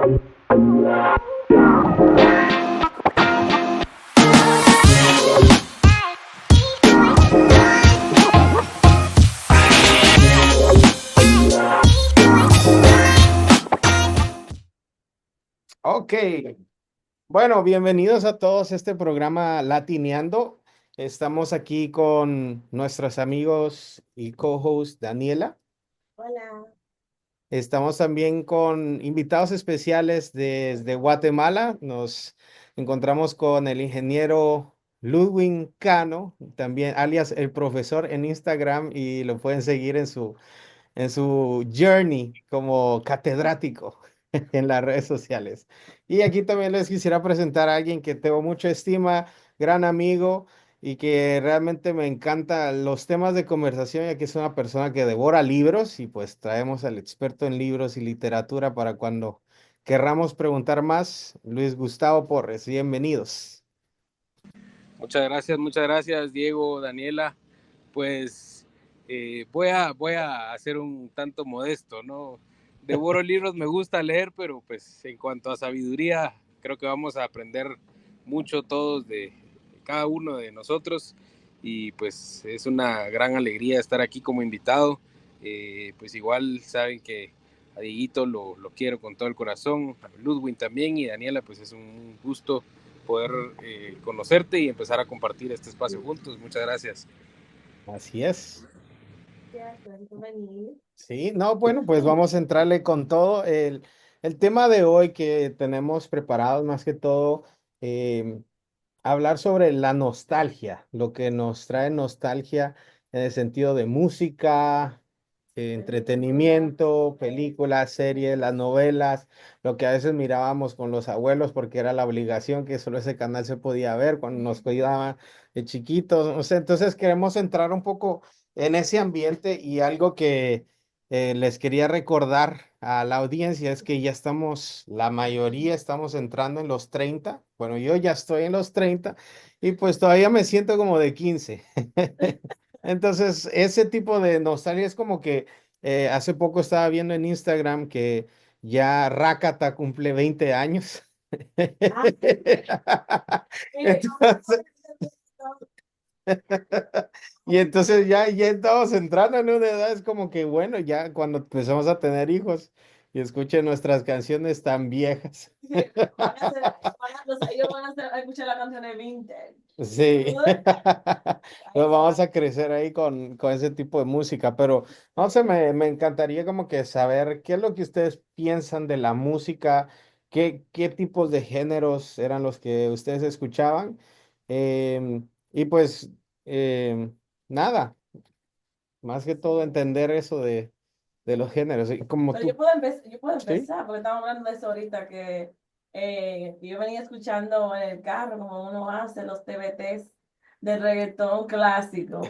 Ok, bueno, bienvenidos a todos a este programa Latineando. Estamos aquí con nuestros amigos y co-host Daniela. Hola. Estamos también con invitados especiales desde Guatemala. Nos encontramos con el ingeniero Ludwig Cano, también alias el profesor en Instagram y lo pueden seguir en su journey como catedrático en las redes sociales. Y aquí también les quisiera presentar a alguien que tengo mucha estima, gran amigo y que realmente me encantan los temas de conversación, ya que es una persona que devora libros y pues traemos al experto en libros y literatura para cuando querramos preguntar más. Luis Gustavo Porres, bienvenidos. Muchas gracias, Diego, Daniela. Pues voy a hacer un tanto modesto, ¿no? Devoro libros, me gusta leer, pero pues en cuanto a sabiduría, creo que vamos a aprender mucho todos de cada uno de nosotros y pues es una gran alegría estar aquí como invitado. Pues igual saben que a Dieguito lo quiero con todo el corazón, a Ludwig también y Daniela, pues es un gusto poder conocerte y empezar a compartir este espacio juntos. Muchas gracias. Así es. Gracias por venir. Sí, no, bueno, pues vamos a entrarle con todo. El tema de hoy que tenemos preparados más que todo, hablar sobre la nostalgia, lo que nos trae nostalgia en el sentido de música, entretenimiento, películas, series, las novelas, lo que a veces mirábamos con los abuelos porque era la obligación que solo ese canal se podía ver cuando nos cuidaban de chiquitos. O sea, entonces queremos entrar un poco en ese ambiente y algo que les quería recordar a la audiencia es que ya estamos, la mayoría estamos entrando en los 30. Bueno, yo ya estoy en los 30 y pues todavía me siento como de 15. Entonces, ese tipo de nostalgia es como que hace poco estaba viendo en Instagram que ya Rakata cumple 20 años. Ah, mire, Entonces, y entonces ya estamos entrando en una edad, es como que bueno, ya cuando empezamos a tener hijos y escuchen nuestras canciones tan viejas. van a ser, ellos van a escuchar la canción de Vintage. Sí, pues vamos a crecer ahí con ese tipo de música, pero no sé, me encantaría como que saber qué es lo que ustedes piensan de la música, qué tipos de géneros eran los que ustedes escuchaban, y pues nada, más que todo entender eso de los géneros, y como Pero tú, yo puedo ¿sí? empezar, porque estamos hablando de eso ahorita, que yo venía escuchando en el carro, como uno hace los TBTs del reggaetón clásico.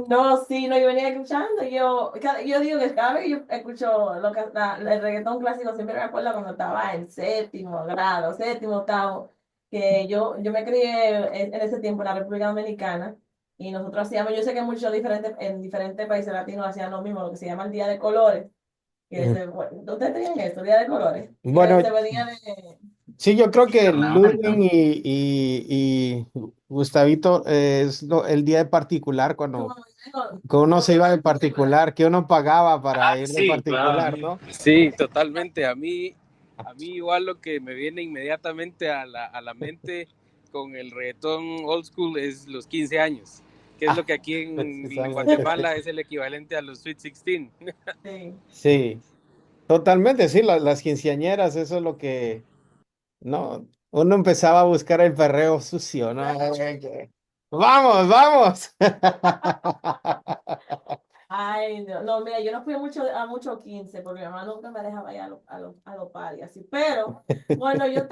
No, sí, no, yo venía escuchando, yo digo que cada vez que yo escucho el reggaetón clásico, siempre me acuerdo cuando estaba en séptimo grado, séptimo, octavo, que yo me crié en ese tiempo en la República Dominicana. Y nosotros hacíamos, yo sé que en diferentes países latinos hacían lo mismo, lo que se llama el Día de Colores, bueno, ¿ustedes tenían esto, Día de Colores? Que Bueno, se venía de... sí, yo creo que Ludwig y Gustavito es el día de particular como- que uno se iba de particular. particular, que uno pagaba para Ah, ir de sí, claro. particular, ¿no? Sí, totalmente. A mí igual lo que me viene inmediatamente a la mente con el reggaetón old school es los 15 años, que es lo Ah, que aquí en precisamente, sí. Guatemala es el equivalente a los Sweet 16. Sí. Sí, totalmente, sí, las quinceañeras, eso es lo que, no, uno empezaba a buscar el perreo sucio, ¿no? Vamos, vamos. Ay, no, no, mira, yo no fui a mucho 15 porque mi mamá nunca me dejaba ir a los paris, así. Pero, bueno, yo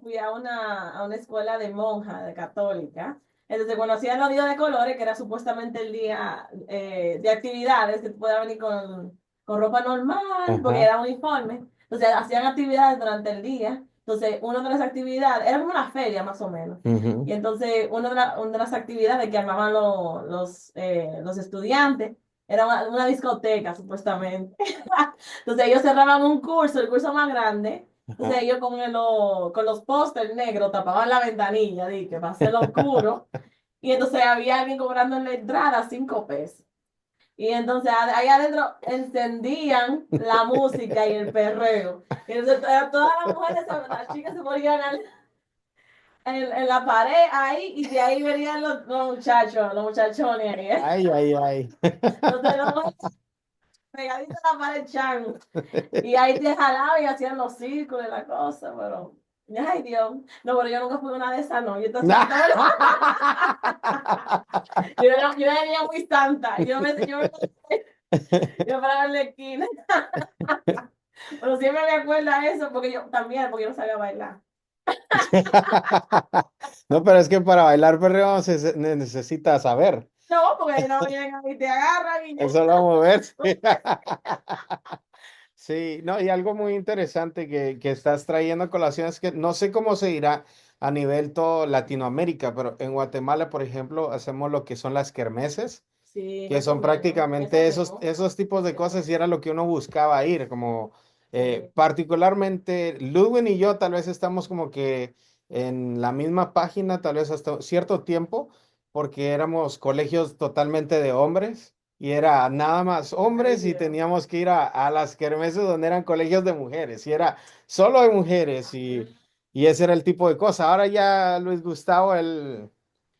fui a una escuela de monja, de católica. Entonces conocía los días de colores, que era supuestamente el día de actividades, que tú podías venir con ropa normal, porque Ajá. era uniforme. Entonces hacían actividades durante el día. Entonces, una de las actividades, era como una feria más o menos. Y Ujú. entonces, una de las actividades que armaban los estudiantes Era una discoteca, supuestamente. Entonces ellos cerraban un curso, el curso más grande. Entonces Ajá. ellos con los pósters negros tapaban la ventanilla, di que va a ser oscuro. Y entonces había alguien cobrando en la entrada 5 pesos. Y entonces ahí adentro encendían la música y el perreo. Y entonces todas las mujeres, las chicas se ponían en la pared ahí y de ahí venían los muchachos, los muchachones ahí. Ay, ay, ay. Entonces los mujeres pegaditos a la pared chan. Y ahí te jalaban y hacían los círculos y la cosa, pero. Ay, Dios. No, pero yo nunca fui a una de esas, no. Yo, entonces, yo venía muy santa. Yo para ver la esquina. Pero siempre me acuerdo de eso, porque yo también, porque yo no sabía bailar. No, pero es que para bailar perreo necesita saber. No, porque no llegan y te agarran y ya. Es solo moverse. Sí, no, y algo muy interesante que estás trayendo a colación es que no sé cómo se irá a nivel todo Latinoamérica, pero en Guatemala, por ejemplo, hacemos lo que son las kermeses, Sí, que más o son menos. Eso prácticamente hacemos. esos tipos de cosas y era lo que uno buscaba ir, como Sí. particularmente Ludwin y yo tal vez estamos como que en la misma página, tal vez hasta cierto tiempo, porque éramos colegios totalmente de hombres y era nada más Ay, hombres y Dios. teníamos que ir a las kermeses donde eran colegios de mujeres y era solo de mujeres y ese era el tipo de cosa. Ahora ya Luis Gustavo, él...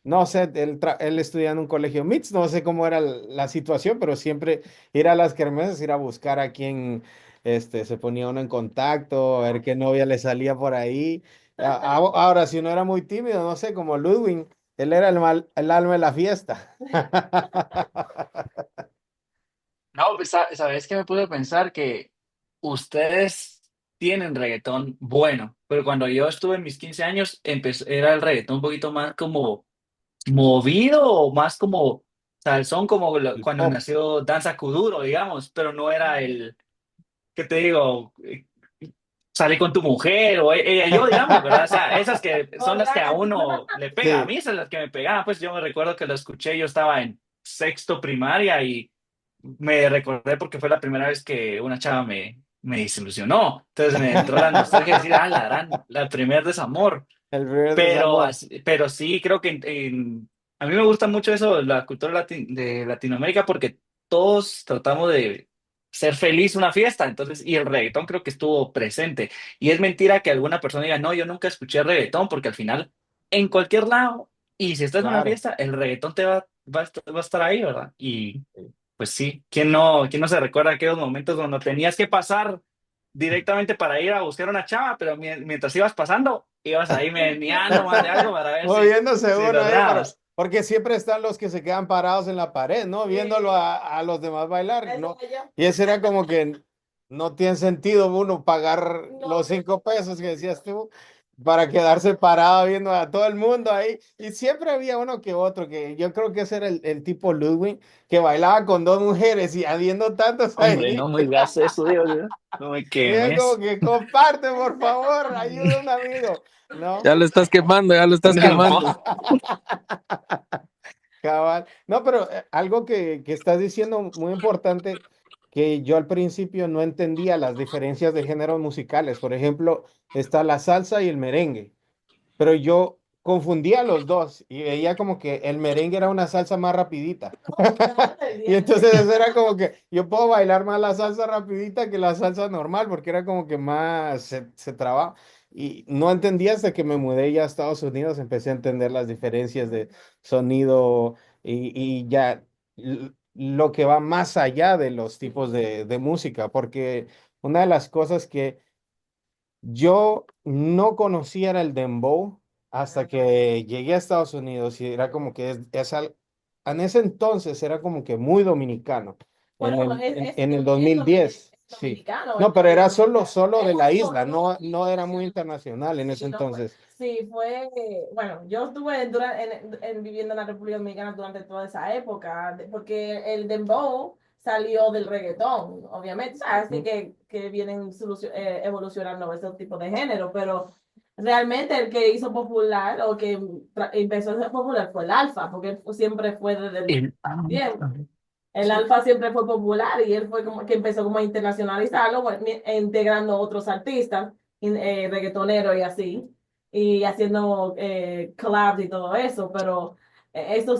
No sé, él estudia en un colegio mixto, no sé cómo era la situación, pero siempre ir a las kermeses, ir a buscar a quién se ponía uno en contacto, a ver qué novia le salía por ahí. Ahora, si uno era muy tímido, no sé, como Ludwig, él era el alma de la fiesta. No, pues, ¿sabes qué me pude pensar? Que ustedes tienen reggaetón bueno, pero cuando yo estuve en mis 15 años, era el reggaetón un poquito más como movido o más como salsón, como El cuando pop, nació Danza Kuduro, digamos, pero no era el, ¿qué te digo? Salí con tu mujer o yo, digamos, ¿verdad? O sea, esas que son las que a Borracho. uno le pega. A sí, mí esas son las que me pegaban, pues yo me recuerdo que lo escuché, yo estaba en sexto primaria y me recordé porque fue la primera vez que una chava me desilusionó. Entonces me entró la nostalgia de decir, ah, la gran, la primer desamor. el primer Pero, desamor. pero sí, creo que a mí me gusta mucho eso, la cultura de Latinoamérica, porque todos tratamos de ser feliz una fiesta, entonces, y el reggaetón creo que estuvo presente. Y es mentira que alguna persona diga, no, yo nunca escuché reggaetón, porque al final, en cualquier lado, y si estás en una Claro. fiesta, el reggaetón va a estar ahí, ¿verdad? Y Sí. pues sí, quién no se recuerda aquellos momentos cuando tenías que pasar directamente para ir a buscar una chava, pero mientras ibas pasando, ibas ahí meneando más de algo para ver Moviéndose si uno ahí, lograbas. porque siempre están los que se quedan parados en la pared, ¿no? Viéndolo Sí, a los demás bailar, eso ¿no? era yo. Y ese era como que no tiene sentido uno pagar los No, 5 pesos que decías tú para quedarse parado viendo a todo el mundo ahí. Y siempre había uno que otro, que yo creo que ese era el tipo Ludwig, que bailaba con dos mujeres y habiendo tantos Hombre, ahí. no me digas eso, Dios, ¿no? No me Y es como quemes. que comparte, por favor, ayuda a un amigo, ¿no? Ya lo estás quemando, ya lo estás No. quemando. Cabal. No, pero algo que estás diciendo muy importante, que yo al principio no entendía las diferencias de géneros musicales. Por ejemplo, está la salsa y el merengue, pero yo confundía los dos y veía como que el merengue era una salsa más rapidita. no, no Y entendía. entonces eso era como que yo puedo bailar más la salsa rapidita que la salsa normal, porque era como que más se traba. Y no entendía hasta que me mudé ya a Estados Unidos, empecé a entender las diferencias de sonido y ya lo que va más allá de los tipos de música, porque una de las cosas que yo no conocía era el dembow hasta que llegué a Estados Unidos y era como que en ese entonces era como que muy dominicano, Bueno, en el 2010, es sí. dominicano, No, pero era solo es de la isla, autóctono. no era muy internacional en ese Sí, no fue. entonces. Sí, fue, bueno, yo estuve viviendo en la República Dominicana durante toda esa época, porque el dembow salió del reggaetón, obviamente, ¿sabes? Así Ujú. que vienen evolucionando esos tipos de género, pero realmente el que hizo popular o que empezó a ser popular fue el alfa, porque él siempre fue desde el El- ah, tiempo. El alfa siempre fue popular y él fue como que empezó como a internacionalizarlo, bueno, integrando otros artistas, reggaetoneros y así, y haciendo collabs y todo eso, pero esto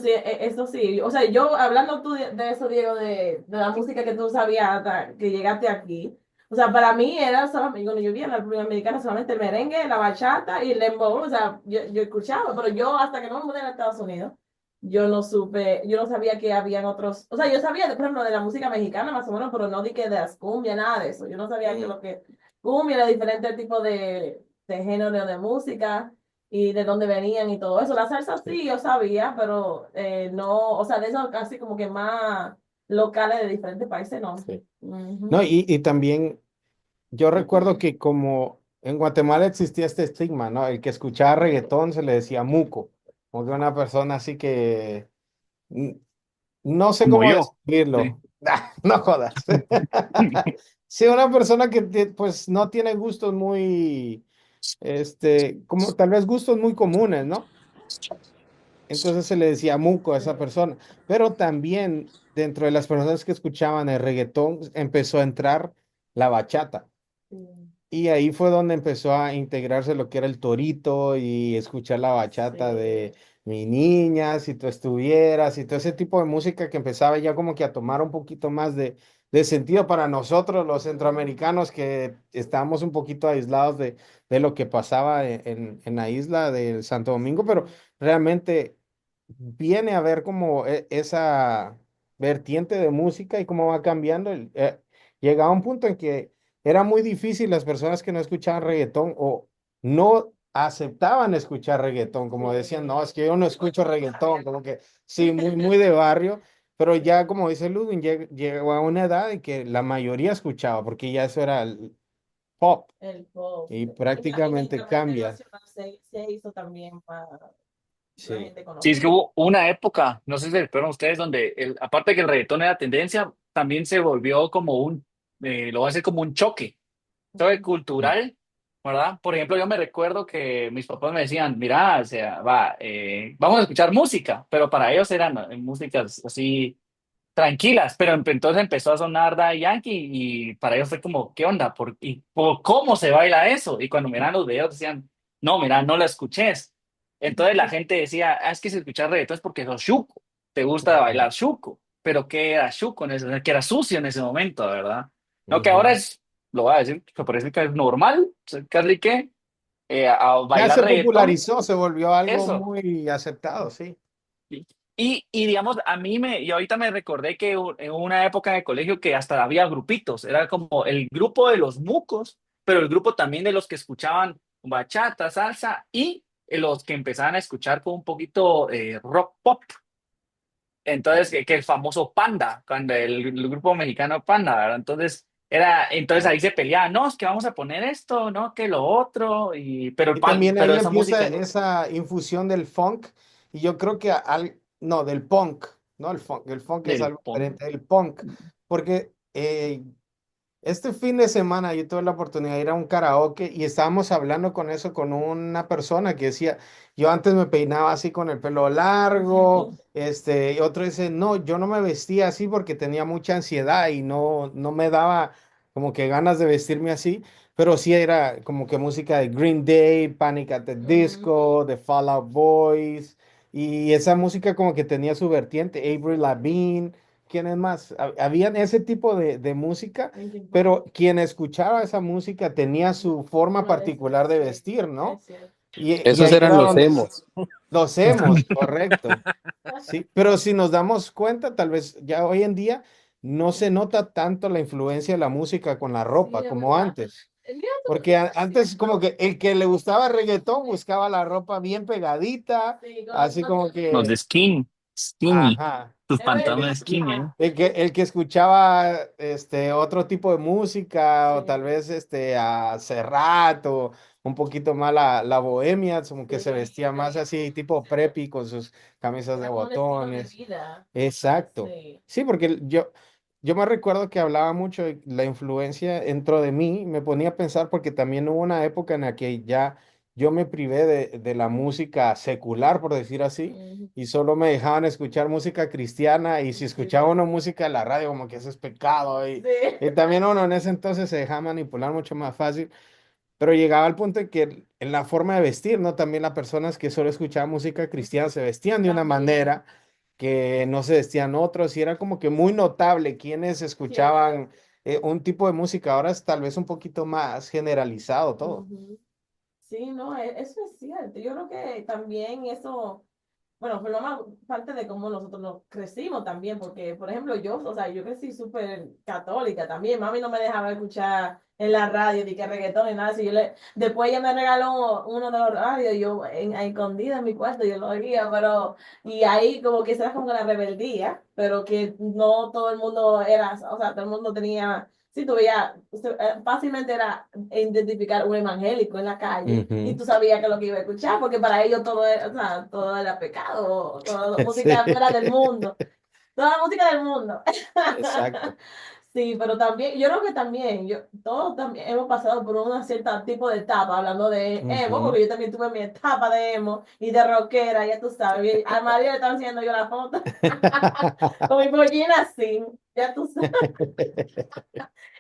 sí, o sea, yo hablando tú de eso, Diego, de la música que tú sabías hasta que llegaste aquí, o sea, para mí era solamente, cuando yo vivía en la República Dominicana, solamente el merengue, la bachata y el dembow, o sea, yo escuchaba, pero yo hasta que no me mudé a Estados Unidos, yo no supe, yo no sabía que habían otros, o sea, yo sabía, por ejemplo, de la música mexicana más o menos, pero no di que de las cumbias, nada de eso. Yo no sabía que lo que cumbia era diferentes tipos de género de música y de dónde venían y todo eso. La salsa sí, yo sabía, pero no, o sea, de eso casi como que más locales de diferentes países, no. Sí. No, Ujú. y también yo recuerdo que como en Guatemala existía este estigma, ¿no? El que escuchaba reggaetón se le decía muco, como que una persona así que mm, no sé Como cómo yo. Sí. describirlo. No jodas. Sí, una persona que pues no tiene gustos muy, como tal vez gustos muy comunes, ¿no? Entonces se le decía muco a esa persona. Pero también dentro de las personas que escuchaban el reggaetón empezó a entrar la bachata. Sí, Y ahí fue donde empezó a integrarse lo que era el torito y escuchar la bachata de sí. mi niña, si tú estuvieras, y todo ese tipo de música que empezaba ya como que a tomar un poquito más de sentido para nosotros, los centroamericanos, que estábamos un poquito aislados de lo que pasaba en la isla de Santo Domingo, pero realmente viene a ver como esa vertiente de música y cómo va cambiando. Llegaba un punto en que era muy difícil las personas que no escuchaban reggaetón o no aceptaban escuchar reggaetón, como decían, no, es que yo no escucho reggaetón, como que sí, muy, muy de barrio, pero ya como dice Ludwig, llegó a una edad en que la mayoría escuchaba, porque ya eso era el pop El pop. y Y prácticamente creo que a nivel cambia. nacional se hizo también para la Sí. gente Sí, es que conocida. hubo una época, no sé si se recuerdan ustedes, donde aparte de que el reggaetón era tendencia, también se volvió como lo va a hacer como un choque cultural, ¿verdad? Por ejemplo, yo me recuerdo que mis papás me decían, mira, o sea, vamos a escuchar música, pero para ellos eran músicas así tranquilas, pero entonces empezó a sonar Daddy Yankee y para ellos fue como, ¿qué onda? ¿Por cómo se baila eso? Y cuando miran los videos decían, no, mira, no la escuches. Entonces la gente decía, es que si escuchas reggaetón es porque sos chuco, te gusta bailar chuco, pero ¿qué era chuco en ese, que era sucio en ese momento, ¿verdad? No, que ahora Ujú. es, lo voy a decir, que parece que es normal, casi que a Ya bailar se reggaetón, popularizó, se volvió algo eso. muy aceptado, sí. Sí. Y digamos, y ahorita me recordé que en una época de colegio que hasta había grupitos, era como el grupo de los mucos, pero el grupo también de los que escuchaban bachata, salsa y los que empezaban a escuchar con un poquito rock pop. Entonces, que el famoso Panda, cuando el grupo mexicano Panda, ¿verdad? Entonces Ah. ahí se peleaban, no, es que vamos a poner esto, no, que lo otro, Y también pero ahí esa empieza música, esa infusión del funk, y yo creo que no, del punk, no el funk es del algo punk. diferente, el punk, porque este fin de semana yo tuve la oportunidad de ir a un karaoke y estábamos hablando con eso con una persona que decía, yo antes me peinaba así con el pelo largo, y otro dice, no, yo no me vestía así porque tenía mucha ansiedad y no me daba como que ganas de vestirme así, pero sí era como que música de Green Day, Panic at the Ujú. Disco, de Fall Out Boys, y esa música como que tenía su vertiente, Avril Lavigne. ¿Quién es más? Habían ese tipo de música, Linkin pero Park. quien escuchaba esa música tenía su forma Forma de particular de vestir, vestir, ¿no? es cierto. Y Esos ahí eran era los donde emos. los hemos, correcto. Sí, pero si nos damos cuenta, tal vez ya hoy en día no se nota tanto la influencia de la música con la Sí, ropa es como verdad. antes. Mira tú, Porque sí, antes como que el que le gustaba reggaetón buscaba la ropa bien pegadita, sí, así como Los de que, skinny, ajá. sus es pantalones skinny, verdad. El que escuchaba otro tipo de música, o tal Sí, vez a Serrat, o un poquito más la bohemia, como que se sí, vestía más así, tipo preppy, con sus camisas de era como un estilo de botones. vida. Exacto. Sí. Sí, porque yo me recuerdo que hablaba mucho de la influencia dentro de mí, me ponía a pensar porque también hubo una época en la que ya yo me privé de la música secular, por decir así, Ujú. y solo me dejaban escuchar música cristiana, y si Sí, escuchaba una música en la radio, como que eso es pecado, sí, y también uno en ese entonces se dejaba manipular mucho más fácil, pero llegaba al punto de que en la forma de vestir, ¿no? También las personas que solo escuchaban música cristiana se vestían de una también. manera que no se vestían otros, y era como que muy notable quienes Cierto. escuchaban un tipo de música. Ahora es tal vez un poquito más generalizado todo. Ujú. Sí, no, eso es cierto. Yo creo que también eso, bueno, forma parte de cómo nosotros nos crecimos también, porque, por ejemplo, yo, o sea, yo crecí súper católica también. Mami no me dejaba escuchar en la radio ni que reggaetón ni nada. Si yo después ella me regaló uno de los radios, yo a escondida en mi cuarto, yo lo oía, pero, y ahí como que esa era como la rebeldía, pero que no todo el mundo era, o sea, todo el mundo tenía. Sí, tú veías, fácilmente era identificar un evangélico en la calle y Ujú. tú sabías que es lo que iba a escuchar, porque para ellos todo era, o sea, todo era pecado, toda Sí, música fuera del mundo, toda la música del mundo. exacto. Sí, pero también, yo creo que también, todos también hemos pasado por una cierta tipo de etapa, hablando de emo, Ujú. porque yo también tuve mi etapa de emo y de rockera, ya tú sabes, a María le están enseñando yo la foto, con mi pollina así, ya tú sabes.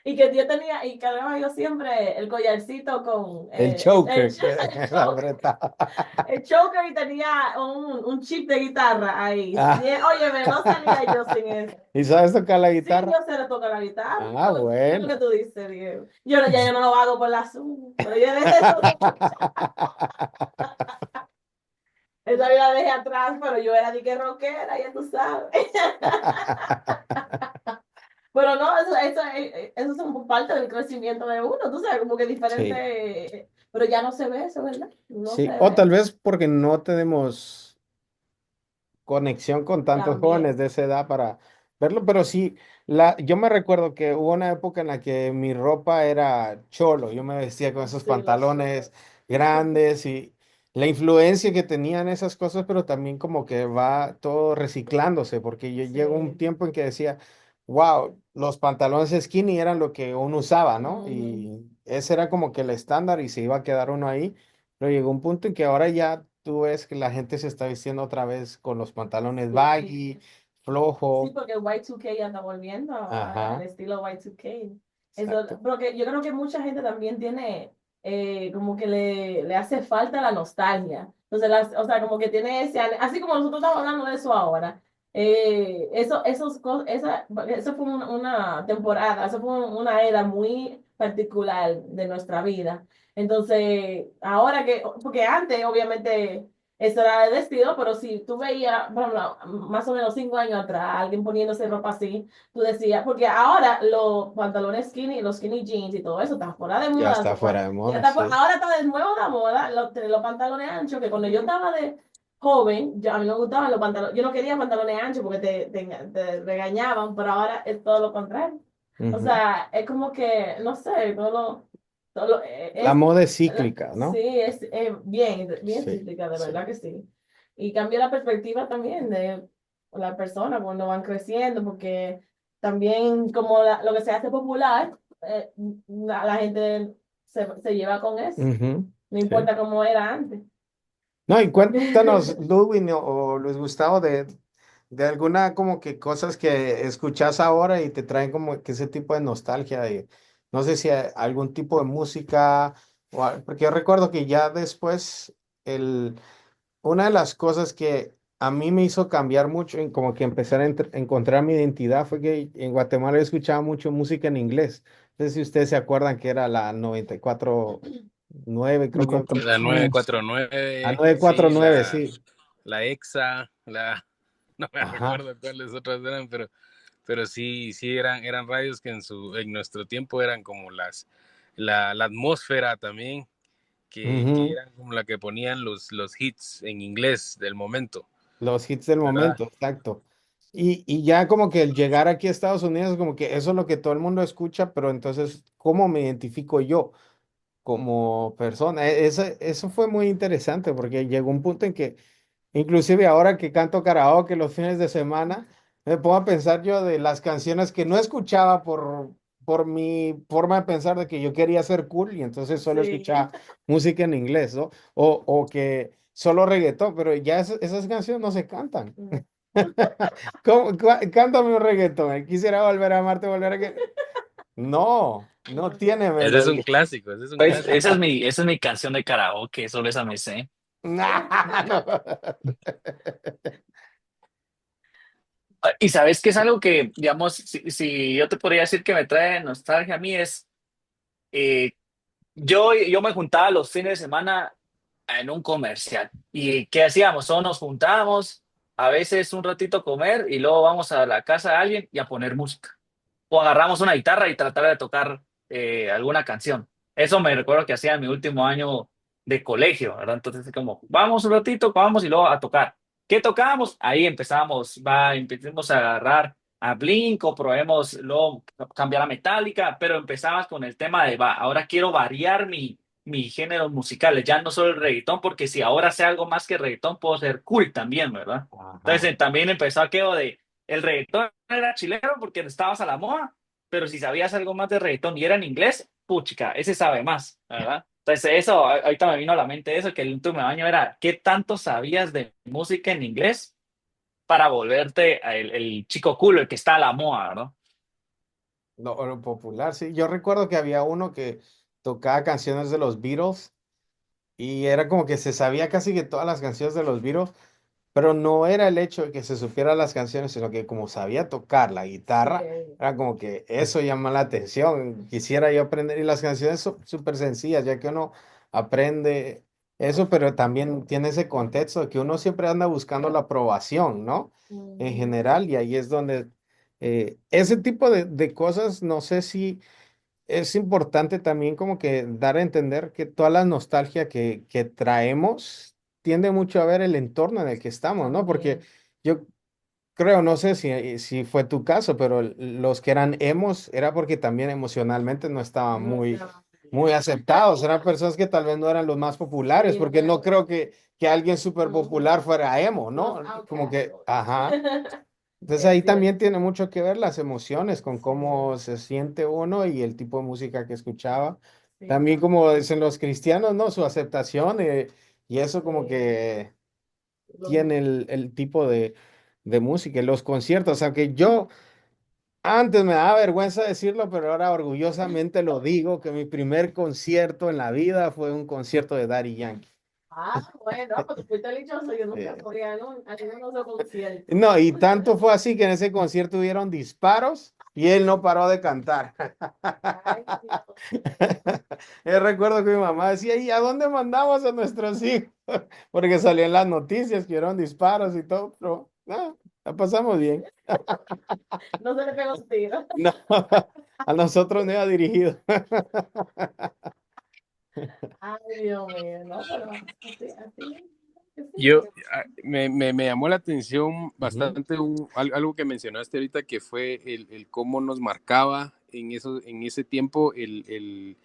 Y que yo tenía, y cargaba yo siempre el collarcito con El el, choker que el la choker, apretaba. el choker y tenía un chip de guitarra ahí. Ah, Óyeme, no salía yo sin eso. ¿y sabes tocar la Sí, guitarra? yo sé le toca la guitarra. Ah, ¿Qué es lo que bueno. tú dices, Diego? Yo no lo hago por la Zoom, pero yo dejé eso, esa vida la dejé atrás, pero yo era de que rockera, ya tú sabes. Pero no, eso son parte del crecimiento de uno, tú sabes, como que Sí, diferente, pero ya no se ve eso, ¿verdad? No se sí. O ve tal vez porque no tenemos conexión con tantos jóvenes también. de esa edad para verlo, pero sí, yo me recuerdo que hubo una época en la que mi ropa era cholo, yo me vestía con esos Sí, los pantalones shows. grandes, y la influencia que tenían esas cosas, pero también como que va todo reciclándose, porque yo llegó un Sí. tiempo en que decía, wow, los pantalones skinny eran lo que uno usaba, ¿no? Ujú. Y ese era como que el estándar y se iba a quedar uno ahí. Pero llegó un punto en que ahora ya tú ves que la gente se está vistiendo otra vez con los pantalones Sí. baggy, Sí, flojo. porque el Y2K ya está volviendo al Ajá, estilo Y2K. Eso, exacto. porque yo creo que mucha gente también tiene, como que le hace falta la nostalgia. Entonces, o sea, como que tiene ese, así como nosotros estamos hablando de eso ahora. Eso fue una temporada, eso fue una era muy particular de nuestra vida. Entonces, ahora que, porque antes, obviamente eso era el vestido, pero si tú veías, por ejemplo, más o menos 5 años atrás, alguien poniéndose ropa así, tú decías, porque ahora los pantalones skinny, los skinny jeans y todo eso está fuera de Ya moda. está fuera de moda, sí. Ahora está de nuevo de moda los pantalones anchos, que cuando yo estaba de joven, a mí no me gustaban los pantalones, yo no quería pantalones anchos porque te regañaban, pero ahora es todo lo contrario. O Ujú. sea, es como que, no sé, La moda es la- cíclica, sí, ¿no? es bien, bien Sí, cíclica, de sí. verdad que sí. Y cambia la perspectiva también de la persona cuando van creciendo, porque también como lo que se hace popular, la gente se lleva con eso, Ujú, no sí. importa cómo era antes. No, y cuéntanos, Ludwig o Luis Gustavo, de alguna como que cosas que escuchas ahora y te traen como que ese tipo de nostalgia de, no sé si algún tipo de música, porque yo recuerdo que ya después, una de las cosas que a mí me hizo cambiar mucho, en como que empezar a encontrar mi identidad, fue que en Guatemala yo escuchaba mucho música en inglés. No sé si ustedes se acuerdan que era la 94.9, creo que La a 949, sí, 949, sí. la EXA, no me Ajá. recuerdo cuáles otras eran, pero sí, sí eran radios que en nuestro tiempo eran como la atmósfera también, que Ujú. eran como la que ponían los hits en inglés del momento, Los hits del ¿verdad? momento, exacto. Y ya como que el llegar aquí a Estados Unidos, como que eso es lo que todo el mundo escucha, pero entonces, ¿cómo me identifico yo como persona? Eso fue muy interesante porque llegó un punto en que, inclusive ahora que canto karaoke los fines de semana, me pongo a pensar yo de las canciones que no escuchaba por mi forma de pensar de que yo quería ser cool y entonces solo Sí. escuchaba música en inglés, ¿no? O que solo reggaetón, pero ya esas canciones no se cantan. Mm. Cántame un reggaetón. Quisiera volver a amarte, volver a que... No, no tiene Ese es un melodía. clásico, ese es un Pues clásico. esa es mi canción de karaoke, solo esa me sé. No. Y sabes que es algo que, digamos, si yo te podría decir que me trae nostalgia a mí es, eh, yo me juntaba los fines de semana en un comercial. ¿Y qué hacíamos? Solo nos juntábamos, a veces un ratito a comer y luego vamos a la casa de alguien y a poner música. O agarramos una guitarra y tratar de tocar alguna canción. Eso me recuerdo que hacía en mi último año de colegio, ¿verdad? Entonces, como, vamos un ratito, vamos y luego a tocar. ¿Qué tocábamos? Ahí empezamos, empezamos a agarrar a Blink o probemos luego cambiar a Metallica, pero empezamos con el tema de, va, ahora quiero variar mi géneros musicales, ya no solo el reggaetón, porque si ahora sé algo más que reggaetón, puedo ser cool también, ¿verdad? Ajá. Entonces también empezó aquello de el reggaetón era chileno porque estabas a la moda, pero si sabías algo más de reggaetón y era en inglés, puchica, ese sabe más, ¿verdad? Entonces eso, ahorita me vino a la mente eso, que el último año era, ¿qué tanto sabías de música en inglés para volverte el chico cool, el que está a la moda, ¿verdad? Lo popular, sí. Yo recuerdo que había uno que tocaba canciones de los Beatles y era como que se sabía casi que todas las canciones de los Beatles, pero no era el hecho de que se supiera las canciones, sino que como sabía tocar la guitarra, Sí. era como que eso llama la atención. Quisiera yo aprender, y las canciones son súper sencillas, ya que uno aprende eso, pero también tiene ese contexto de que uno siempre anda buscando la aprobación, ¿no? En Ujú. general, y ahí es donde ese tipo de cosas, no sé si es importante también como que dar a entender que toda la nostalgia que traemos tiende mucho a ver el entorno en el que estamos, ¿no? Porque También. yo creo, no sé si fue tu caso, pero los que eran emos era porque también emocionalmente no estaban No muy, estaba muy bien. aceptados, eran personas que tal vez no eran los más populares, Sí, porque no creo que alguien súper ujú. popular fuera emo, Los ¿no? Como que, outcasters. ajá. Entonces Es ahí cierto. también tiene mucho que ver las emociones con Sí, cómo se siente uno y el tipo de música que escuchaba. sí, También como dicen los cristianos, ¿no? Su aceptación y eso como sí. que Los- tiene el tipo de música, y los conciertos, aunque yo antes me daba vergüenza decirlo, pero ahora orgullosamente lo digo, que mi primer concierto en la vida fue un concierto de Daddy Yankee. bueno, pues tú fuiste dichoso, yo nunca Eh, podía, ¿no? A ninguno de esos conciertos. No, y tanto fue así que en ese concierto hubieron disparos y él no paró de cantar. Ay, Dios. Yo recuerdo que mi mamá decía, ¿y a dónde mandamos a nuestros hijos? Porque salió en las noticias que hubieron disparos y todo, pero no, la pasamos bien. No se le pegó un tiro. No, a nosotros no iba dirigido. Ay, Dios mío, no, pero así, que sí. Yo, me llamó la atención Ujú. bastante algo que mencionaste ahorita, que fue el cómo nos marcaba en ese tiempo el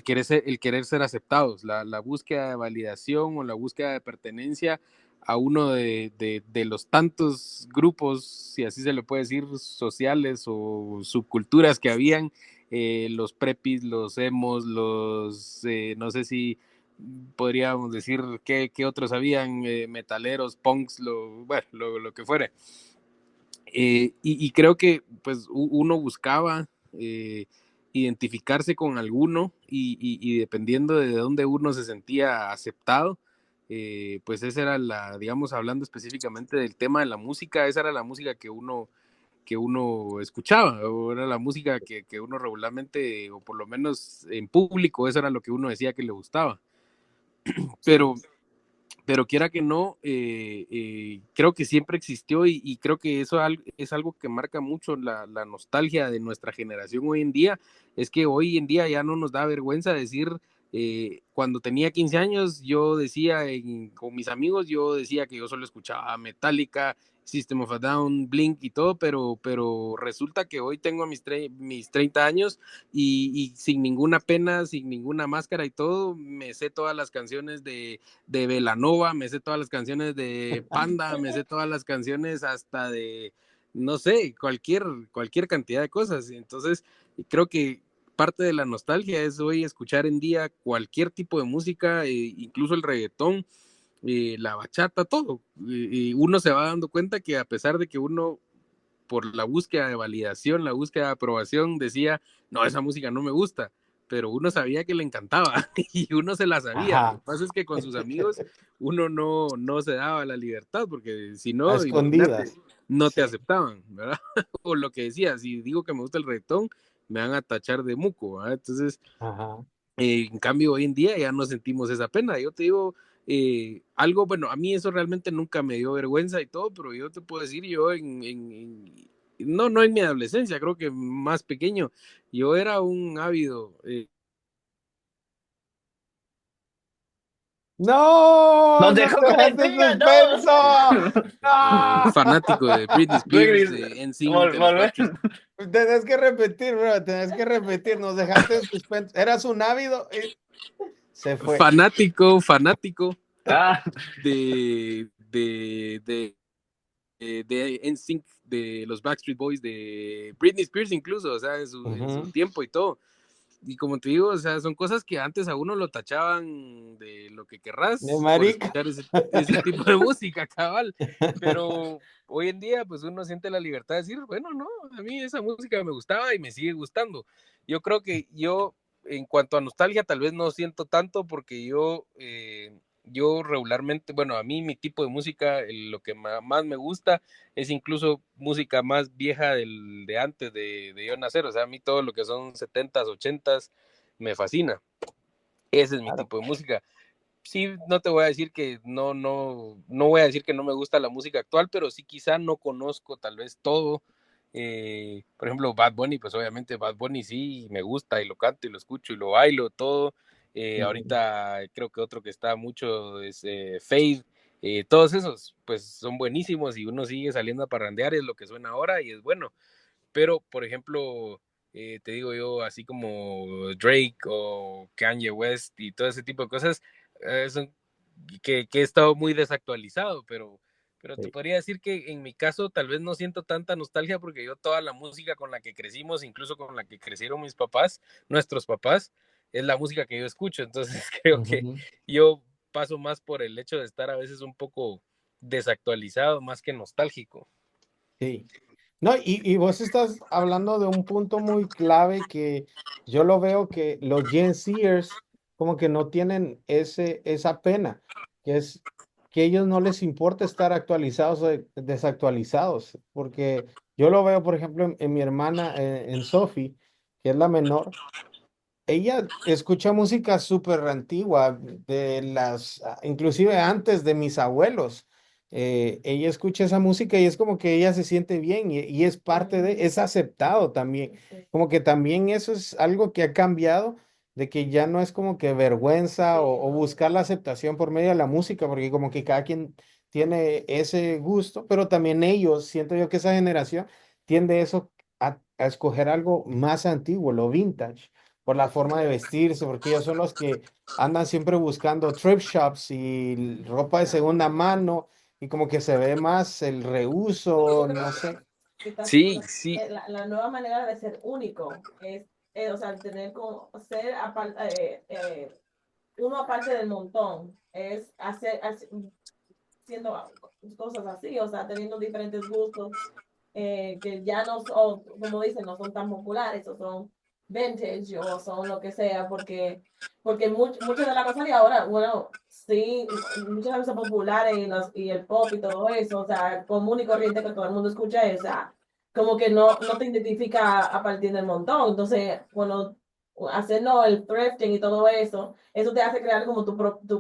querer ser aceptados, la búsqueda de validación o la búsqueda de pertenencia a uno de los tantos grupos, si así se le puede decir, sociales o subculturas que habían, los prepis, los emos, no sé si podríamos decir que otros habían, metaleros, punks, bueno, lo que fuere. Y creo que pues uno buscaba identificarse con alguno y dependiendo de dónde uno se sentía aceptado, pues esa era digamos, hablando específicamente del tema de la música, esa era la música que uno escuchaba, o era la música que uno regularmente, o por lo menos en público, eso era lo que uno decía que le gustaba. Sí. Pero quiera que no, creo que siempre existió y creo que eso es algo que marca mucho la nostalgia de nuestra generación hoy en día, es que hoy en día ya no nos da vergüenza decir, cuando tenía 15 años, yo decía, con mis amigos, yo decía que yo solo escuchaba Metallica, System of a Down, Blink y todo, pero resulta que hoy tengo mis 30 años y sin ninguna pena, sin ninguna máscara y todo, me sé todas las canciones de Belanova, me sé todas las canciones de Panda, me sé todas las canciones hasta no sé, cualquier cantidad de cosas. Entonces, creo que parte de la nostalgia es hoy escuchar en día cualquier tipo de música, incluso el reggaetón, la bachata, todo. Y uno se va dando cuenta que a pesar de que uno por la búsqueda de validación, la búsqueda de aprobación, decía, no, esa música no me gusta, pero uno sabía que le encantaba y uno se la sabía. Lo que Ajá. pasa es que con sus amigos uno no se daba la libertad, porque si A no, imagínate, escondidas. no te Sí. aceptaban, ¿verdad? O lo que decía, si digo que me gusta el reggaetón, me van a tachar de muco, ¿verdad? Entonces, Ajá. en cambio, hoy en día ya no sentimos esa pena. Yo te digo, algo, bueno, a mí eso realmente nunca me dio vergüenza y todo, pero yo te puedo decir, yo no en mi adolescencia, creo que más pequeño, yo era un ávido No, Nos nos dejó con la dejaste en intriga, no. suspenso. No. fanático de Britney Spears, Luis, de NSYNC, de los volver. Backstreet. Tenés que repetir, bro, tenés que repetir, nos dejaste en suspenso. Eras un ávido y se fue. Fanático Ah, de NSYNC, de los Backstreet Boys, de Britney Spears incluso, o sea, en su Ujú. tiempo y todo. Y como te digo, o sea, son cosas que antes a uno lo tachaban de lo que De querrás por marica. escuchar ese tipo de música, cabal. Pero hoy en día, pues uno siente la libertad de decir, bueno, no, a mí esa música me gustaba y me sigue gustando. Yo creo que yo, en cuanto a nostalgia, tal vez no siento tanto porque yo regularmente, bueno, a mí mi tipo de música, lo que más me gusta es incluso música más vieja de antes de yo nacer, o sea, a mí todo lo que son 70s, 80s me fascina. Ese es mi Claro. tipo de música. Sí, no te voy a decir que no voy a decir que no me gusta la música actual, pero sí quizá no conozco tal vez todo. Por ejemplo, Bad Bunny, pues obviamente Bad Bunny sí me gusta y lo canto y lo escucho y lo bailo todo. Ujú. Ahorita creo que otro que está mucho es Fade. Todos esos pues son buenísimos y uno sigue saliendo a parrandear, es lo que suena ahora y es bueno. Pero, por ejemplo, te digo yo, así como Drake o Kanye West y todo ese tipo de cosas, son que he estado muy desactualizado, pero te Sí. podría decir que en mi caso tal vez no siento tanta nostalgia porque yo toda la música con la que crecimos, incluso con la que crecieron mis papás, nuestros papás, es la música que yo escucho. Entonces creo que Ujú. yo paso más por el hecho de estar a veces un poco desactualizado más que nostálgico. Sí. No, y vos estás hablando de un punto muy clave que yo lo veo que los Gen Zers como que no tienen esa pena, que es que ellos no les importa estar actualizados o desactualizados, porque yo lo veo, por ejemplo, en mi hermana, en Sophie, que es la menor. Ella escucha música súper antigua, inclusive antes de mis abuelos. Ella escucha esa música y es como que ella se siente bien y es parte es aceptado también. Como que también eso es algo que ha cambiado, de que ya no es como que vergüenza o buscar la aceptación por medio de la música, porque como que cada quien tiene ese gusto, pero también ellos, siento yo que esa generación tiende eso a escoger algo más antiguo, lo vintage por la forma de vestirse, porque ellos son los que andan siempre buscando thrift shops y ropa de segunda mano y como que se ve más el reuso, no sé. Quizás Sí, sí, la nueva manera de ser único es, o sea, tener como ser uno aparte del montón, es haciendo cosas así, o sea, teniendo diferentes gustos que ya no son, como dicen, no son tan populares o son vintage o son lo que sea, porque muchas de las cosas de ahora, bueno, sí, muchas cosas populares y el pop y todo eso, o sea, común y corriente que todo el mundo escucha, o sea, como que no te identifica a partir del montón. Entonces, bueno, haciendo el thrifting y todo eso te hace crear como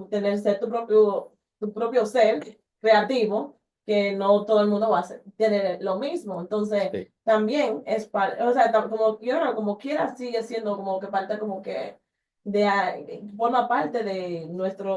tener ser tu propio ser creativo, que no todo el mundo va a tener lo mismo. Entonces, Sí. también es parte, o sea, como yo creo, como quiera, sigue siendo como que parte como que forma parte de nuestra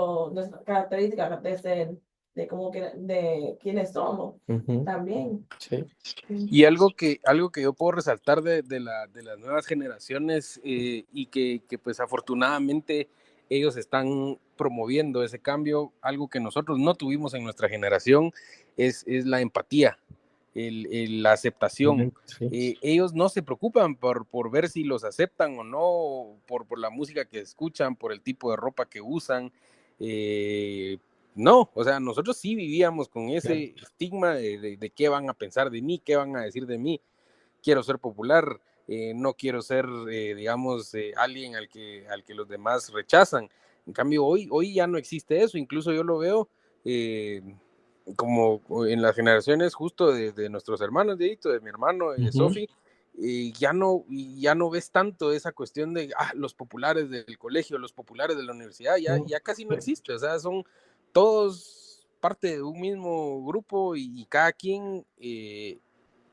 característica de ser, de como que, de quiénes somos Ujú. también. Sí. y algo que yo puedo resaltar de las nuevas generaciones y que pues afortunadamente ellos están promoviendo ese cambio, algo que nosotros no tuvimos en nuestra generación, es la empatía. la aceptación. Sí. Ellos no se preocupan por ver si los aceptan o no, por la música que escuchan, por el tipo de ropa que usan. No, o sea, nosotros sí vivíamos con Claro. ese estigma de qué van a pensar de mí, qué van a decir de mí. Quiero ser popular, no quiero ser, digamos, alguien al que los demás rechazan. En cambio, hoy ya no existe eso, incluso yo lo veo eh, como en las generaciones justo de nuestros hermanos, de mi hermano, de Ujú. Sofi, ya no ves tanto esa cuestión de los populares del colegio, los populares de la universidad, No, ya casi no existe, o sea, son todos parte de un mismo grupo y cada quien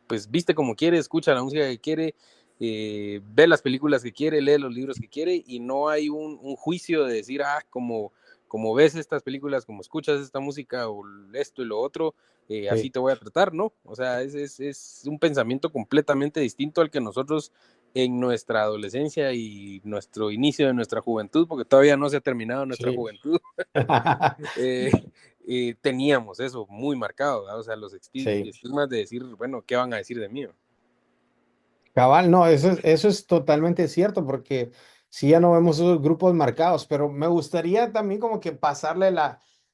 pues viste como quiere, escucha la música que quiere, ve las películas que quiere, lee los libros que quiere y no hay un juicio de decir, como ves estas películas, como escuchas esta música o esto y lo otro, así sí, te voy a tratar, ¿no? O sea, es un pensamiento completamente distinto al que nosotros en nuestra adolescencia y nuestro inicio de nuestra juventud, porque todavía no se ha terminado nuestra sí. juventud, eh, teníamos eso muy marcado, ¿verdad? O sea, los Sí. estigmas de decir, bueno, ¿qué van a decir de mí? Cabal, no, eso es totalmente cierto, porque sí ya no vemos esos grupos marcados, pero me gustaría también como que pasarle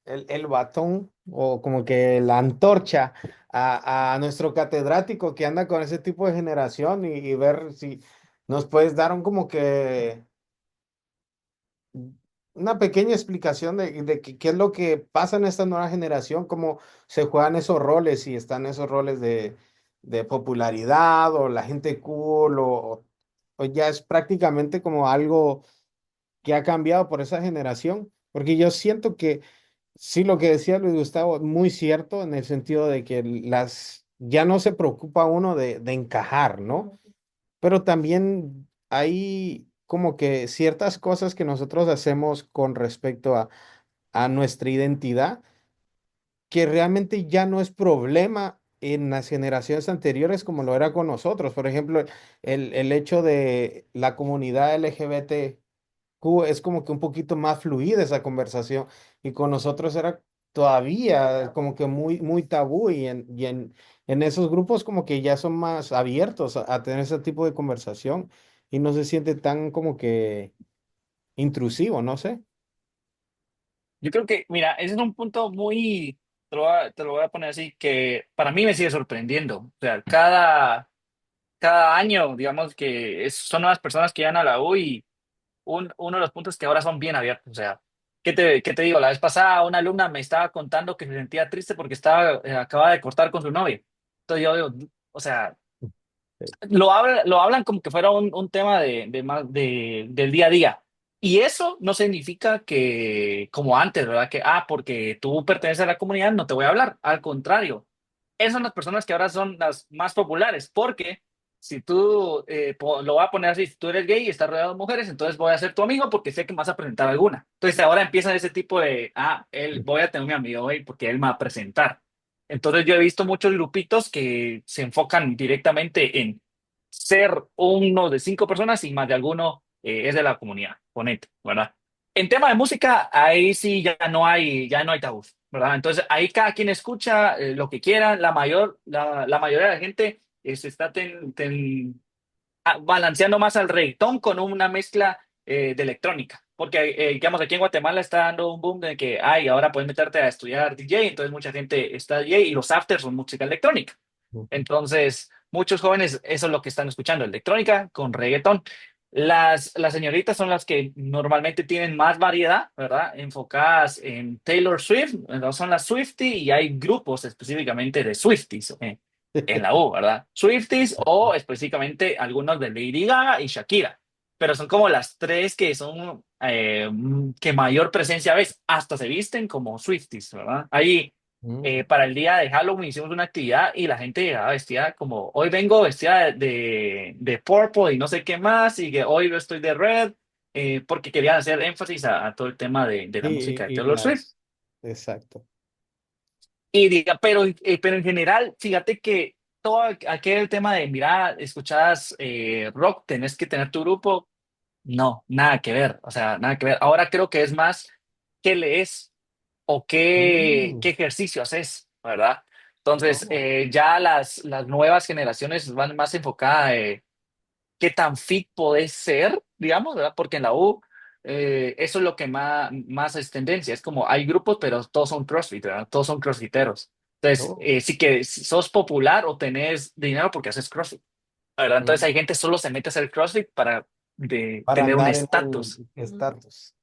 el batón o como que la antorcha a nuestro catedrático que anda con ese tipo de generación y ver si nos puedes dar un como que una pequeña explicación de qué es lo que pasa en esta nueva generación, cómo se juegan esos roles, y están esos roles de popularidad o la gente cool o ya es prácticamente como algo que ha cambiado por esa generación, porque yo siento que sí, lo que decía Luis Gustavo, muy cierto en el sentido de que ya no se preocupa uno de encajar, ¿no? Pero también hay como que ciertas cosas que nosotros hacemos con respecto a nuestra identidad, que realmente ya no es problema en las generaciones anteriores como lo era con nosotros. Por ejemplo, el hecho de la comunidad LGBTQ es como que un poquito más fluida esa conversación, y con nosotros era todavía como que muy tabú, en esos grupos como que ya son más abiertos a tener ese tipo de conversación y no se siente tan como que intrusivo, no sé. Yo creo que, mira, ese es un punto muy, te lo voy a poner así, que para mí me sigue sorprendiendo. O sea, cada año, digamos que son nuevas personas que llegan a la U y uno de los puntos que ahora son bien abiertos. O sea, ¿qué te digo? La vez pasada una alumna me estaba contando que se sentía triste porque acababa de cortar con su novia. Entonces yo digo, o sea, lo hablan como que fuera un tema del día a día. Y eso no significa que, como antes, ¿verdad? Que, porque tú perteneces a la comunidad, no te voy a hablar. Al contrario, esas son las personas que ahora son las más populares, porque si tú, lo voy a poner así, si tú eres gay y estás rodeado de mujeres, entonces voy a ser tu amigo porque sé que me vas a presentar alguna. Entonces ahora empieza ese tipo de, voy a tener mi amigo gay porque él me va a presentar. Entonces yo he visto muchos grupitos que se enfocan directamente en ser uno de 5 personas y más de alguno es de la comunidad, ponete, ¿verdad? En tema de música, ahí sí ya no hay tabús, ¿verdad? Entonces ahí cada quien escucha lo que quiera, la mayoría de la gente se está balanceando más al reggaetón con una mezcla de electrónica. Porque, digamos, aquí en Guatemala está dando un boom de que, ahora puedes meterte a estudiar DJ, entonces mucha gente está DJ y los afters son música electrónica. Ujú. Entonces, muchos jóvenes, eso es lo que están escuchando, electrónica con reggaetón. Las señoritas son las que normalmente tienen más variedad, ¿verdad? Enfocadas en Taylor Swift, ¿verdad? Son las Swiftie y hay grupos específicamente de Swifties en la U, ¿verdad? Swifties o específicamente algunos de Lady Gaga y Shakira. Pero son como las tres que son que mayor presencia ves, hasta se visten como Swifties, ¿verdad? Ahí Mm. para el día de Halloween hicimos una actividad y la gente llegaba vestida como, hoy vengo vestida de purple y no sé qué más, y que hoy estoy de red, porque querían hacer énfasis a todo el tema de la música de Y Taylor Swift. exacto. Y diga, pero en general, fíjate que todo aquel tema de, mira, escuchas rock, tenés que tener tu grupo, no, nada que ver, o sea, nada que ver. Ahora creo que es más qué lees o qué Mm. ejercicio haces, ¿verdad? Entonces, Oh, ya las nuevas generaciones van más enfocadas qué tan fit podés ser, digamos, ¿verdad? Porque en la U eso es lo que más es tendencia. Es como hay grupos, pero todos son CrossFit, ¿verdad? Todos son CrossFiteros. Entonces, oh, sí que sos popular o tenés dinero porque haces CrossFit, ¿verdad? Entonces mm. hay gente solo se mete a hacer CrossFit para Para tener un andar en estatus. un estatus.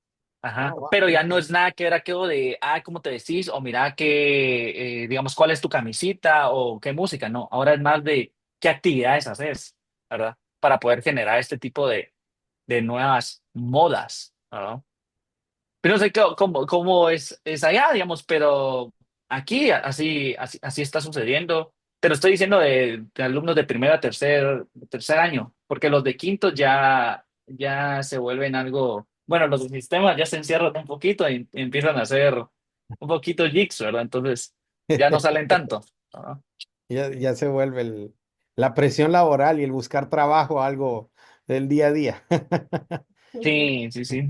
Ajá, Oh, wow, pero qué ya no es interesante. nada que ver aquello de, ¿cómo te decís? O mira que, digamos, cuál es tu camisita o qué música, no. Ahora es más de qué actividades haces, ¿verdad? Para poder generar este tipo de nuevas modas, ¿verdad? Pero no sé cómo es allá, digamos, pero aquí así está sucediendo. Te lo estoy diciendo de alumnos de primero a tercer año, porque los de quinto ya se vuelven algo, bueno, los de sistemas ya se encierran un poquito y empiezan a hacer un poquito jigs, ¿verdad? Entonces ya no salen tanto. ¿No? Ya se vuelve la presión laboral y el buscar trabajo algo del día a día. Sí, sí, sí.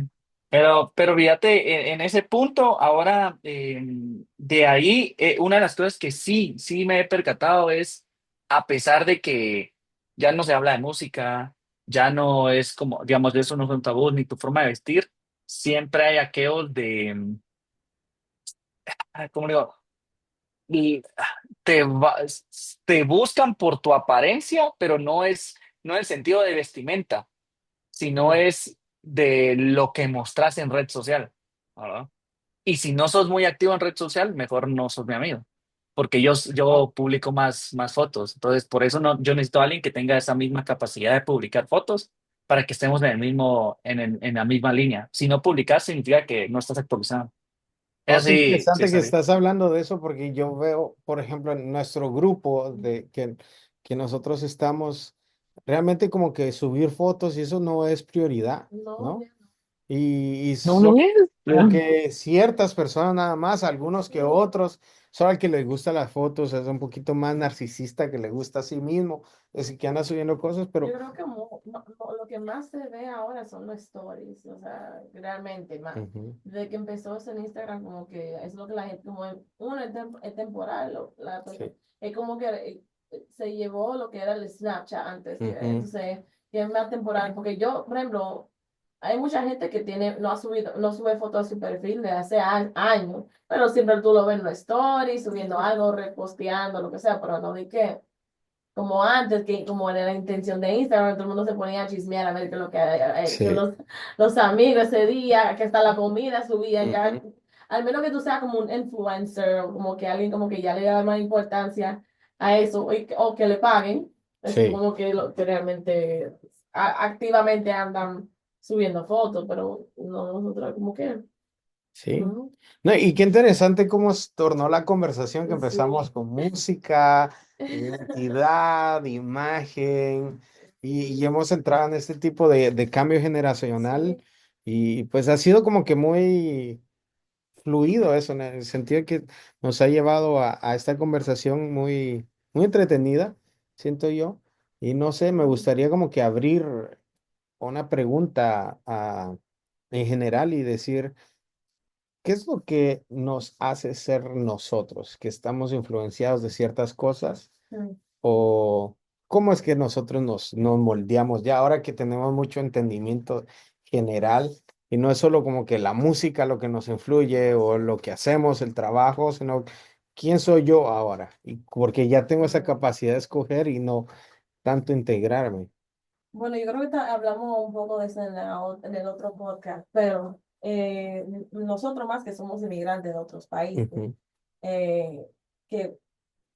Pero fíjate, en ese punto, ahora de ahí, una de las cosas que sí me he percatado es, a pesar de que ya no se habla de música, ya no es como, digamos, de eso no son tabús ni tu forma de vestir, siempre hay aquellos ¿cómo digo? Y te buscan por tu apariencia, pero no en el sentido de vestimenta sino Mm, es de lo que mostras en red social, ¿verdad? Y si no sos muy activo en red social, mejor no sos mi amigo, porque oh, yo publico más fotos. Entonces, por eso no, yo necesito a alguien que tenga esa misma capacidad de publicar fotos para que estemos en la misma línea. Si no publicas, significa que no estás actualizado. oh, Eso qué sí interesante que está bien. estás hablando de eso porque yo veo, por ejemplo, en nuestro grupo que nosotros estamos, realmente como que subir fotos y eso no es prioridad, No, ¿no? Y No, no son es. como que ciertas personas nada más, algunos que otros, solo al que les gustan las fotos, es un poquito más narcisista que le gusta a sí mismo, es que anda subiendo cosas, yo pero creo que lo que más se ve ahora son los stories, o sea, realmente más. ujú, Desde que empezó eso en Instagram, como que es lo que la gente, como uno es temporal, sí, es como que se llevó lo que era el Snapchat antes, ujú, entonces, que es más temporal, porque yo, por ejemplo, hay mucha gente que no sube fotos a su perfil de hace años, pero siempre tú lo ves en los stories, subiendo algo, reposteando, lo que sea, pero no de qué como antes, que como era la intención de Instagram, todo el mundo se ponía a chismear a ver qué es lo que ha hecho sí, los amigos ese día, que hasta la comida subía ya, ujú, al menos que tú seas como un influencer o como que alguien como que ya le da más importancia a eso o que le paguen, es sí, como que, que realmente activamente andan subiendo fotos, pero no nosotros como que, sí. no, No, y qué interesante cómo se tornó la conversación que empezamos sí. con música, identidad, imagen, y hemos entrado en este tipo de cambio generacional, Sí. y pues ha sido como que muy fluido eso, en el sentido de que nos ha llevado a esta conversación muy entretenida, siento yo. Y no sé, me gustaría como que abrir una pregunta en general y decir, ¿qué es lo que nos hace ser nosotros? ¿Que estamos influenciados de ciertas cosas? Mm. ¿O cómo es que nosotros nos moldeamos ya ahora que tenemos mucho entendimiento general y no es solo como que la música lo que nos influye o lo que hacemos, el trabajo, sino quién soy yo ahora? Y porque ya tengo esa capacidad de escoger y no tanto integrarme. Bueno, yo creo que hablamos un poco de eso en el otro podcast, pero nosotros más que somos inmigrantes de otros países, Ujú, eh, que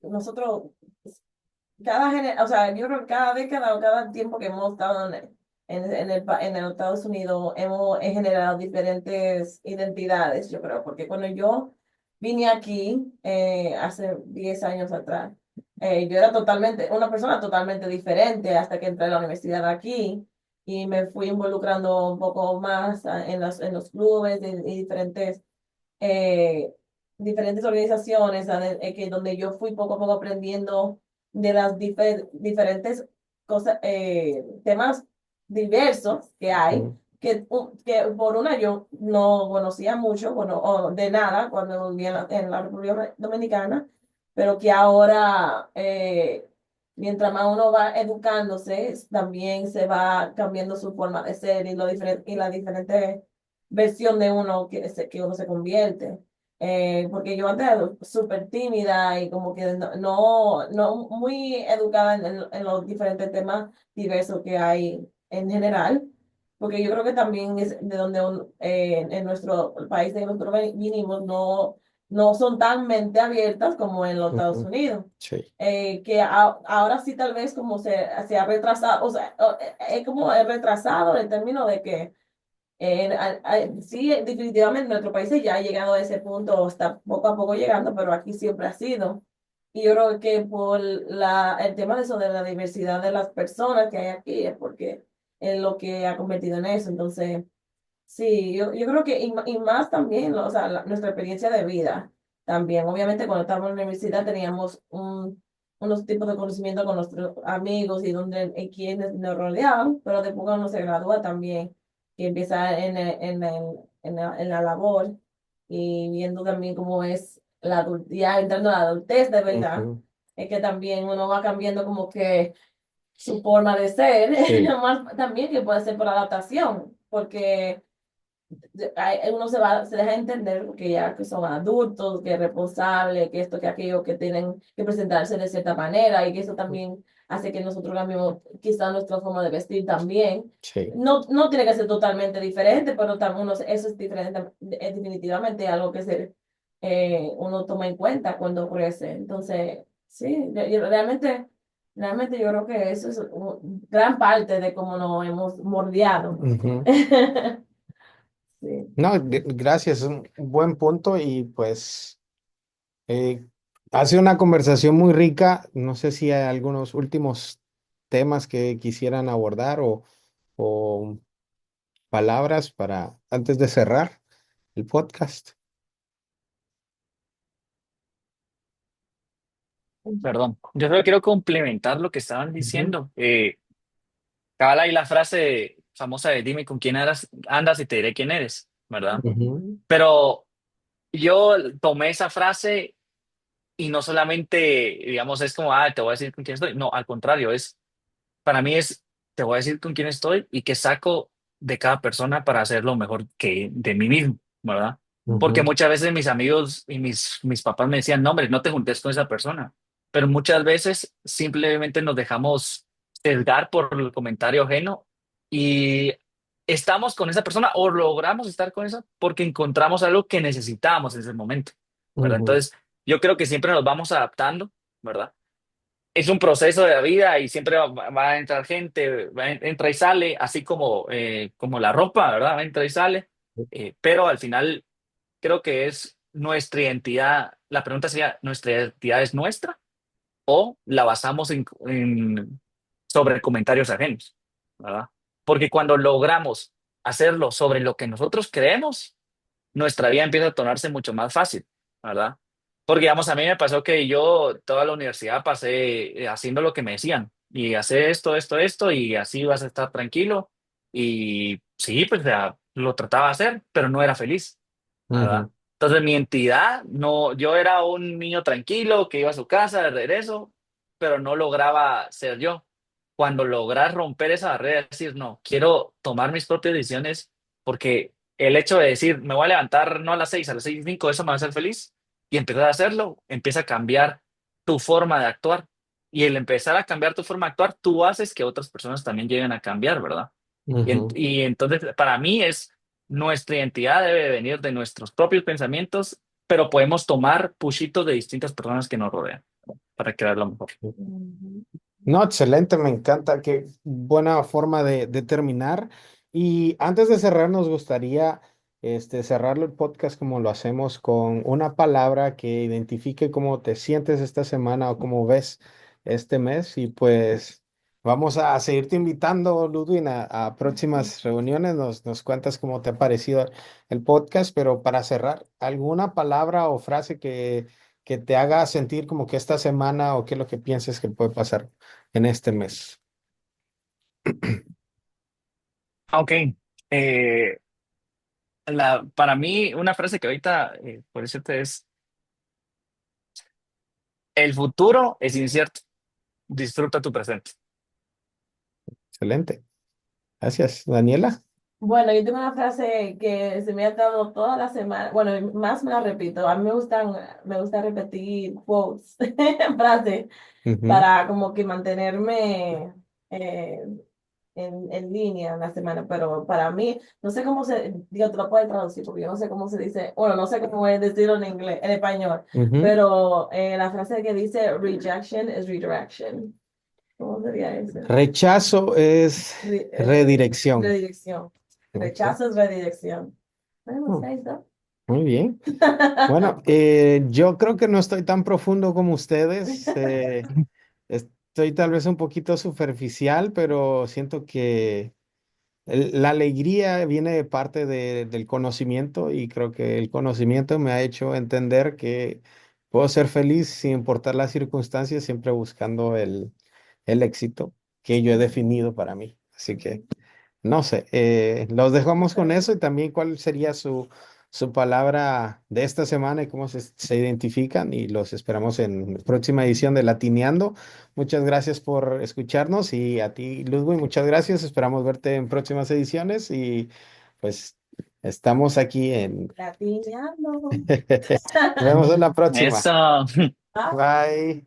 nosotros, o sea, yo creo que cada década o cada tiempo que hemos estado en el Estados Unidos, hemos generado diferentes identidades, yo creo, porque cuando yo vine aquí hace 10 años atrás, yo era una persona totalmente diferente hasta que entré a la universidad aquí y me fui involucrando un poco más en los clubes y eh, diferentes organizaciones donde yo fui poco a poco aprendiendo de las diferentes cosas, temas diversos que hay, ujú, que por una yo no conocía mucho, bueno, o de nada cuando vivía en la República Dominicana, pero que ahora, mientras más uno va educándose, también se va cambiando su forma de ser y, y la diferente versión de uno que uno se convierte. Porque yo antes era súper tímida y como que no muy educada en los diferentes temas diversos que hay en general, porque yo creo que también es de donde en nuestro país de nosotros vinimos, no son tan mente abiertas como en los Estados Ujú. Unidos. Sí. Ahora sí tal vez como se ha retrasado, o sea, es como el retrasado en términos de que sí, definitivamente nuestro país ya ha llegado a ese punto, o está poco a poco llegando, pero aquí siempre ha sido. Y yo creo que por el tema de eso, de la diversidad de las personas que hay aquí, es porque es lo que ha convertido en eso. Entonces, sí, yo creo que, y más también, o sea, nuestra experiencia de vida también. Obviamente, cuando estábamos en la universidad teníamos unos tipos de conocimiento con nuestros amigos y donde y quienes nos rodeaban, pero después cuando uno se gradúa también, y empieza en la labor y viendo también cómo es ya entrando a la adultez de verdad, Ujú. es que también uno va cambiando como que su forma de ser, Sí. más también que puede ser por adaptación, porque uno se deja entender que ya que son adultos, que es responsable, que esto, que aquello, que tienen que presentarse de cierta manera y que eso también hace que nosotros cambiemos quizá nuestra forma de vestir también. Sí. No tiene que ser totalmente diferente, pero también eso es diferente, es definitivamente algo que uno toma en cuenta cuando crece. Entonces, sí, realmente yo creo que eso es gran parte de cómo nos hemos moldeado. Ujú. Sí. No, gracias, es un buen punto y pues ha sido una conversación muy rica. No sé si hay algunos últimos temas que quisieran abordar o palabras para antes de cerrar el podcast. Perdón, yo solo quiero complementar lo que estaban Ujú. diciendo. Cabal hay la frase famosa de dime con quién andas y te diré quién eres, ¿verdad? Ujú. Pero yo tomé esa frase y no solamente, digamos, es como, te voy a decir con quién estoy. No, al contrario, para mí te voy a decir con quién estoy y qué saco de cada persona para hacer lo mejor que de mí mismo, ¿verdad? Porque Ujú. muchas veces mis amigos y mis papás me decían, no, hombre, no te juntes con esa persona. Pero muchas veces simplemente nos dejamos sesgar por el comentario ajeno y estamos con esa persona o logramos estar con esa porque encontramos algo que necesitábamos en ese momento, ¿verdad? Ujú. Entonces, yo creo que siempre nos vamos adaptando, ¿verdad? Es un proceso de la vida y siempre va a entrar gente, entra y sale, así como la ropa, ¿verdad? Entra y sale, pero al final creo que es nuestra identidad. La pregunta sería, ¿nuestra identidad es nuestra o la basamos sobre comentarios ajenos, ¿verdad? Porque cuando logramos hacerlo sobre lo que nosotros creemos, nuestra vida empieza a tornarse mucho más fácil, ¿verdad? Porque, digamos, a mí me pasó que yo toda la universidad pasé haciendo lo que me decían, y hacer esto, y así vas a estar tranquilo. Y sí, pues ya, lo trataba de hacer, pero no era feliz, ¿verdad? Ujú. Entonces, mi entidad, no, yo era un niño tranquilo que iba a su casa de regreso, pero no lograba ser yo. Cuando logras romper esa barrera, decir, no, quiero tomar mis propias decisiones porque el hecho de decir, me voy a levantar no a las 6, a las 6:05, eso me va a hacer feliz, y empezar a hacerlo, empieza a cambiar tu forma de actuar. Y el empezar a cambiar tu forma de actuar, tú haces que otras personas también lleguen a cambiar, ¿verdad? Ujú. Y entonces, para mí nuestra identidad debe venir de nuestros propios pensamientos, pero podemos tomar pushitos de distintas personas que nos rodean, ¿verdad? Para crear lo mejor. Ujú. No, excelente, me encanta, qué buena forma de terminar. Y antes de cerrar, nos gustaría cerrar el podcast como lo hacemos con una palabra que identifique cómo te sientes esta semana o cómo ves este mes. Y pues vamos a seguirte invitando, Ludwin, a próximas reuniones. Nos cuentas cómo te ha parecido el podcast, pero para cerrar, ¿alguna palabra o frase que te haga sentir como que esta semana o qué es lo que pienses que puede pasar en este mes? Ok. Eh, para mí, una frase que ahorita, por decirte, es El futuro es incierto. Disfruta tu presente. Excelente. Gracias, Daniela. Bueno, yo tengo una frase que se me ha dado toda la semana. Bueno, y más me la repito. A mí me gusta repetir quotes, frases, Ujú, para como que mantenerme eh, en línea en la semana. Pero para mí, no sé cómo digo, te lo puedo traducir, porque yo no sé cómo se dice, bueno, no sé cómo es decirlo en inglés, en español, ujú. pero la frase que dice rejection is redirection. ¿Cómo sería eso? Rechazo es redirección. Redirección. Ok. Rechazo es redirección. Bueno, Oh, sí, ahí está. muy bien. Bueno, yo creo que no estoy tan profundo como ustedes. Estoy tal vez un poquito superficial, pero siento que la alegría viene de parte del conocimiento y creo que el conocimiento me ha hecho entender que puedo ser feliz sin importar las circunstancias, siempre buscando el éxito que yo he definido para mí. Así que, no sé, los dejamos con eso y también cuál sería su palabra de esta semana y cómo se identifican y los esperamos en la próxima edición de Latineando. Muchas gracias por escucharnos y a ti, Ludwig, muchas gracias. Esperamos verte en próximas ediciones y pues estamos aquí en... Latineando. Nos vemos en la próxima. Eso. Ah. Bye.